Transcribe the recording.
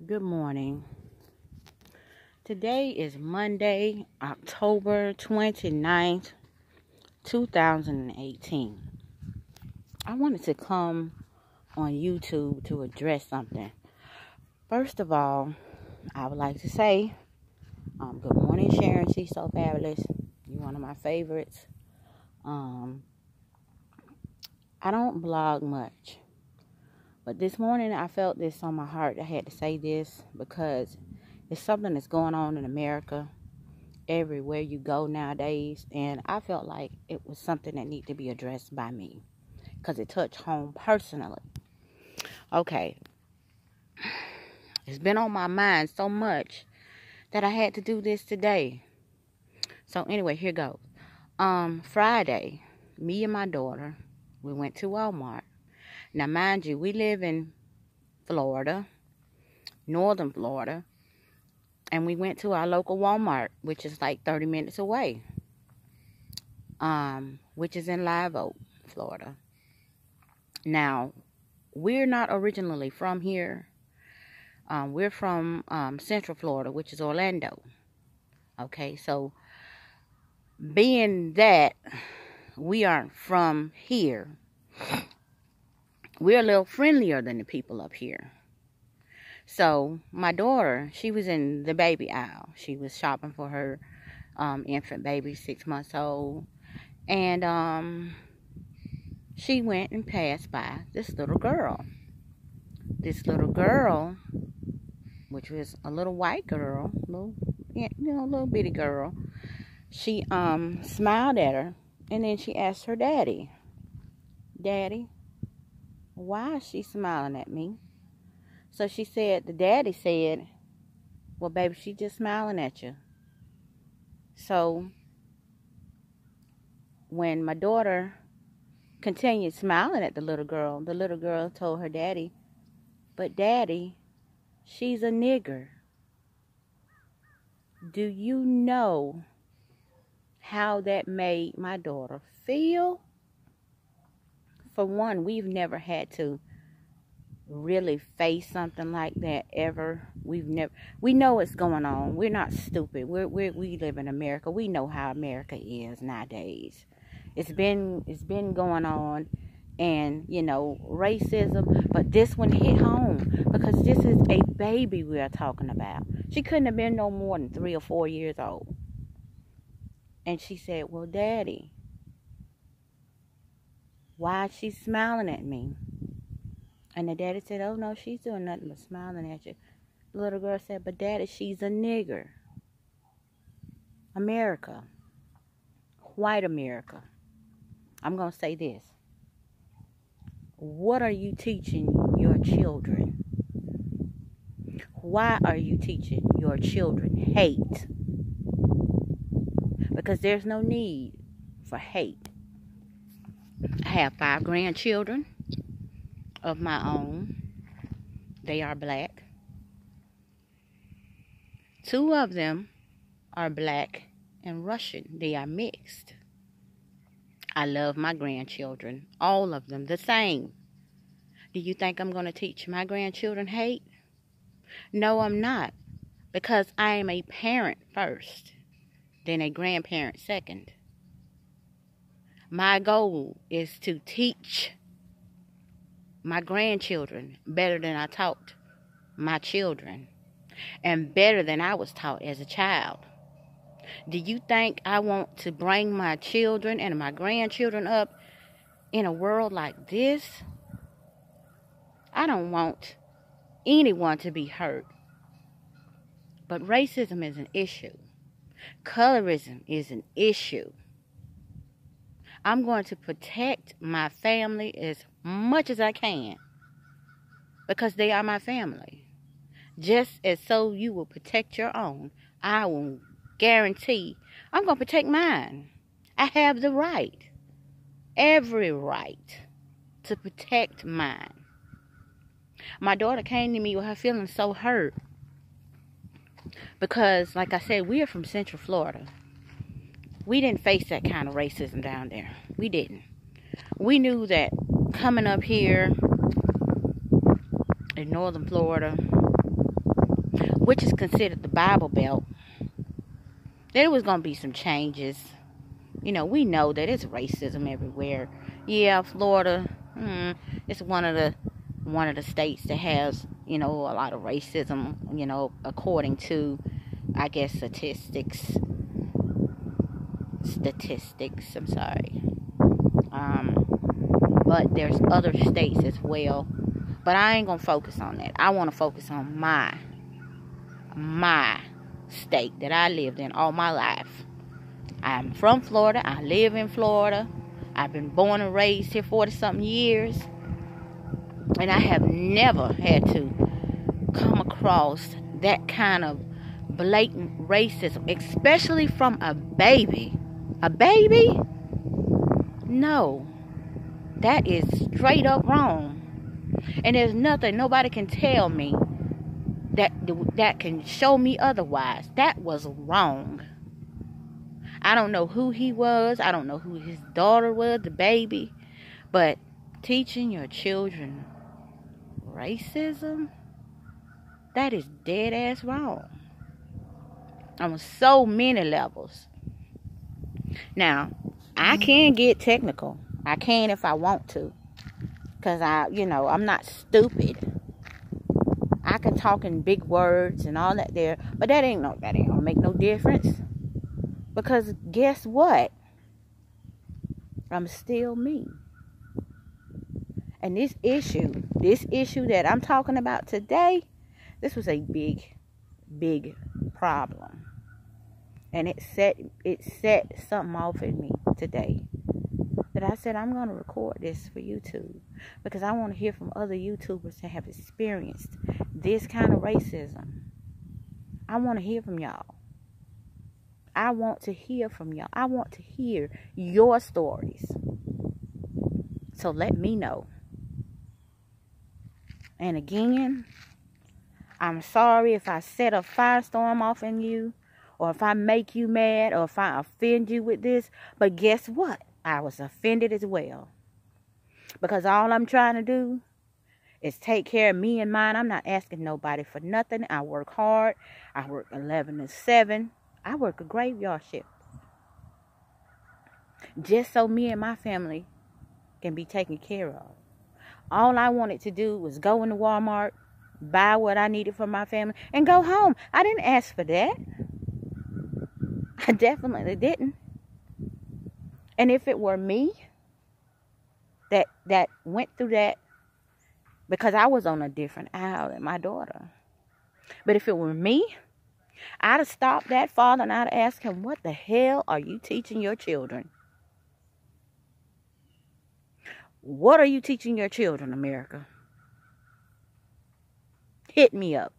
Good morning. Today is Monday, October 29th, 2018. I wanted to come on YouTube to address something. First of all, I would like to say, good morning, Sharon. She's so fabulous. You're one of my favorites. I don't blog much. But this morning, I felt this on my heart. I had to say this because it's something that's going on in America everywhere you go nowadays. And I felt like it was something that needed to be addressed by me because it touched home personally. Okay. It's been on my mind so much that I had to do this today. So anyway, here goes. Friday, me and my daughter, we went to Walmart. Now, mind you, we live in Florida, northern Florida, and we went to our local Walmart, which is like 30 minutes away, which is in Live Oak, Florida. Now, we're not originally from here. We're from Central Florida, which is Orlando. Okay, so being that we aren't from here, we're a little friendlier than the people up here. So my daughter, she was in the baby aisle. She was shopping for her infant baby, 6 months old. And she went and passed by this little girl. This little girl, which was a little white girl, little bitty girl, she smiled at her, and then she asked her daddy, "Daddy, why is she smiling at me?" So she said, the daddy said, "Well, baby, she just smiling at you." So when my daughter continued smiling at the little girl told her daddy, "But daddy, she's a nigger." Do you know how that made my daughter feel? For one, we've never had to really face something like that ever. We know what's going on. We're not stupid. We live in America. We know how America is nowadays. It's been going on, and racism, but this one hit home because this is a baby we are talking about. She couldn't have been no more than 3 or 4 years old. And she said, "Well, Daddy, why is she smiling at me?" And the daddy said, "Oh, no, she's doing nothing but smiling at you." The little girl said, "But Daddy, she's a nigger." America. White America. I'm going to say this. What are you teaching your children? Why are you teaching your children hate? Because there's no need for hate. I have 5 grandchildren of my own. They are black. 2 of them are black and Russian. They are mixed. I love my grandchildren, all of them the same. Do you think I'm going to teach my grandchildren hate? No, I'm not. Because I am a parent first, then a grandparent second. My goal is to teach my grandchildren better than I taught my children, and better than I was taught as a child. Do you think I want to bring my children and my grandchildren up in a world like this? I don't want anyone to be hurt. But racism is an issue. Colorism is an issue. I'm going to protect my family as much as I can because they are my family. Just as so you will protect your own, I will guarantee I'm going to protect mine. I have the right, every right, to protect mine. My daughter came to me with her feeling so hurt because, like I said, we are from Central Florida. We didn't face that kind of racism down there. We didn't. We knew that coming up here in northern Florida, which is considered the Bible Belt, there was going to be some changes. You know, we know that it's racism everywhere. Yeah, Florida, it's one of the states that has, you know, a lot of racism, you know, according to, I guess, statistics, I'm sorry. But there's other states as well. But I ain't gonna focus on that. I want to focus on my state that I lived in all my life. I'm from Florida. I live in Florida. I've been born and raised here 40-something years. And I have never had to come across that kind of blatant racism, especially from a baby. A baby? No. That is straight up wrong. And there's nothing, nobody can tell me that can show me otherwise. That was wrong. I don't know who he was. I don't know who his daughter was, the baby. But teaching your children racism, that is dead ass wrong. On so many levels. Now, I can get technical. I can if I want to. Because I'm not stupid. I can talk in big words and all that there. But that ain't gonna make no difference. Because guess what? I'm still me. And this issue that I'm talking about today, this was a big, big problem. And it set something off in me today. That I said, I'm going to record this for YouTube. Because I want to hear from other YouTubers that have experienced this kind of racism. I want to hear from y'all. I want to hear from y'all. I want to hear your stories. So let me know. And again, I'm sorry if I set a firestorm off in you, or if I make you mad, or if I offend you with this. But guess what? I was offended as well. Because all I'm trying to do is take care of me and mine. I'm not asking nobody for nothing. I work hard. I work 11 to 7. I work a graveyard shift. Just so me and my family can be taken care of. All I wanted to do was go into Walmart, buy what I needed for my family, and go home. I didn't ask for that. I definitely didn't. And if it were me that went through that, because I was on a different aisle than my daughter. But if it were me, I'd have stopped that father and I'd have asked him, what the hell are you teaching your children? What are you teaching your children, America? Hit me up.